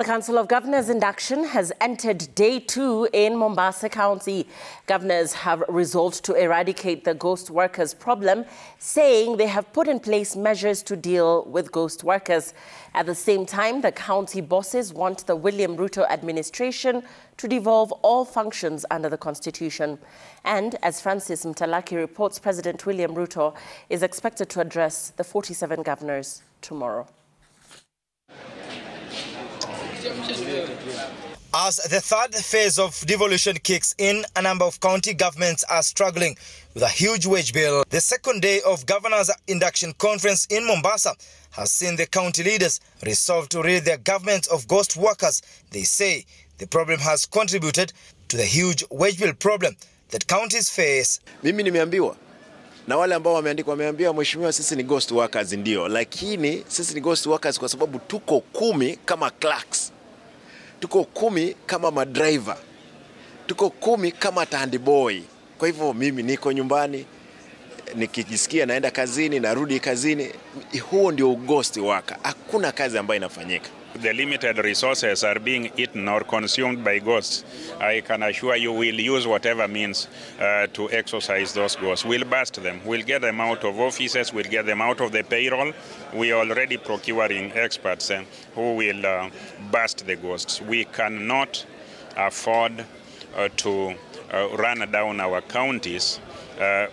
The Council of Governors induction has entered day 2 in Mombasa County. Governors have resolved to eradicate the ghost workers problem, saying they have put in place measures to deal with ghost workers. At the same time, the county bosses want the William Ruto administration to devolve all functions under the Constitution. And as Francis Mtalaki reports, President William Ruto is expected to address the 47 governors tomorrow. As the third phase of devolution kicks in, a number of county governments are struggling with a huge wage bill. The second day of Governors' Induction Conference in Mombasa has seen the county leaders resolve to rid their governments of ghost workers. They say the problem has contributed to the huge wage bill problem that counties face. Mimi nimeambiwa na wale ambao wameambiwa mheshimiwa, sisi ni ghost workers ndio, lakini sisi ni ghost workers kwa sababu tuko 10 kama clerks, tuko 10 kama madriver, tuko 10 kama tandiboy. Kwa hivyo mimi niko nyumbani, nikijisikia naenda kazini, narudi kazini. Huo ndio ghost worker. Hakuna kazi ambayo inafanyika. The limited resources are being eaten or consumed by ghosts. I can assure you we'll use whatever means to exorcise those ghosts. We'll bust them. We'll get them out of offices. We'll get them out of the payroll. We are already procuring experts who will bust the ghosts. We cannot afford to run down our counties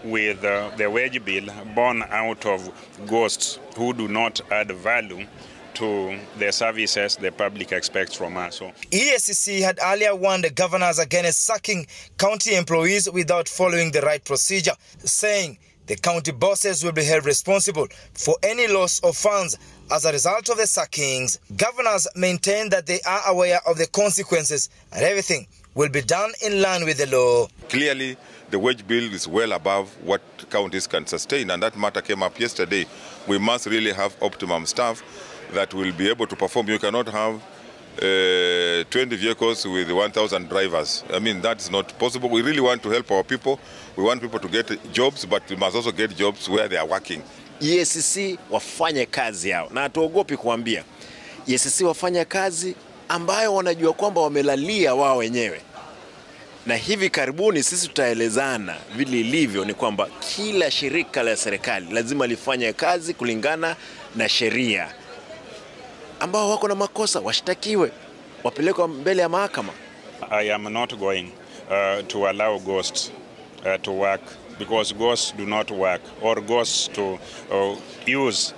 with the wage bill born out of ghosts who do not add value to the services the public expects from us. So, EACC had earlier warned the governors against sacking county employees without following the right procedure, saying the county bosses will be held responsible for any loss of funds as a result of the sackings. Governors maintain that they are aware of the consequences and everything will be done in line with the law. Clearly, the wage bill is well above what counties can sustain, and that matter came up yesterday. We must really have optimum staff that will be able to perform. You cannot have 20 vehicles with 1,000 drivers. I mean, that's not possible. We really want to help our people. We want people to get jobs, but we must also get jobs where they are working. EACC wafanye kazi yao, na hatuogopi kuambia. EACC wafanye kazi ambayo wanajua kwamba wamelalia wao wenyewe. Na hivi karibuni sisi tutaelezana vile ilivyo, ni kwamba kila shirika la serikali lazima lifanye kazi kulingana na sheria. Ambao wako na makosa washtakiwe, wapelekwe mbele ya mahakama. I am not going to allow ghosts to work, because ghosts do not work, or ghosts to use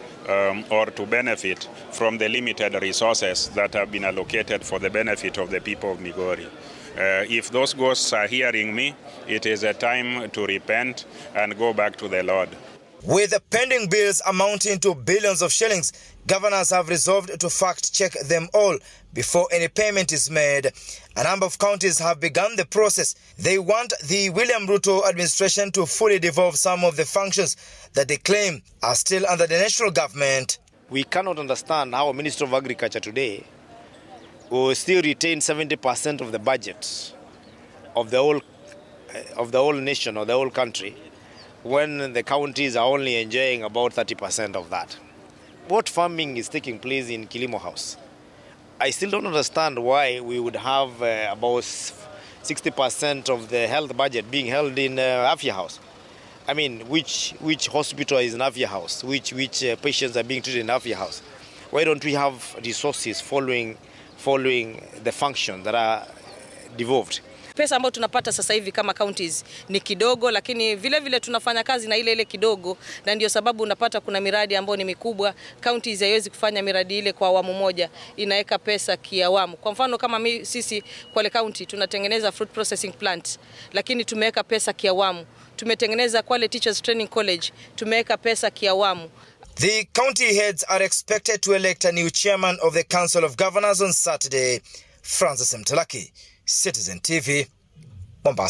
or to benefit from the limited resources that have been allocated for the benefit of the people of Migori. If those ghosts are hearing me, it is a time to repent and go back to the Lord. With the pending bills amounting to billions of shillings, governors have resolved to fact-check them all before any payment is made. A number of counties have begun the process. They want the William Ruto administration to fully devolve some of the functions that they claim are still under the national government. We cannot understand how a Minister of Agriculture today will still retain 70% of the budget of the whole nation or the whole country, when the counties are only enjoying about 30% of that. What farming is taking place in Kilimo House? I still don't understand why we would have about 60% of the health budget being held in Afya House. I mean, which hospital is in Afya House? Which patients are being treated in Afya House? Why don't we have resources following the function that are devolved? Pesa ambayo tunapata sasa hivi kama counties ni kidogo, lakini vile tunafanya kazi na ile kidogo, na ndio sababu unapata kuna miradi ambayo ni mikubwa. Counties haiwezi kufanya miradi ile kwa awamu moja, inaweka pesa kiawamu. Kwa mfano kama sisi Kwale County tunatengeneza fruit processing plant, lakini tumeweka pesa kiawamu. Tumetengeneza Kwale Teachers Training College, tumeweka pesa kiawamu. The county heads are expected to elect a new chairman of the Council of Governors on Saturday. Francis Mtalaki, Citizen TV, Mombasa.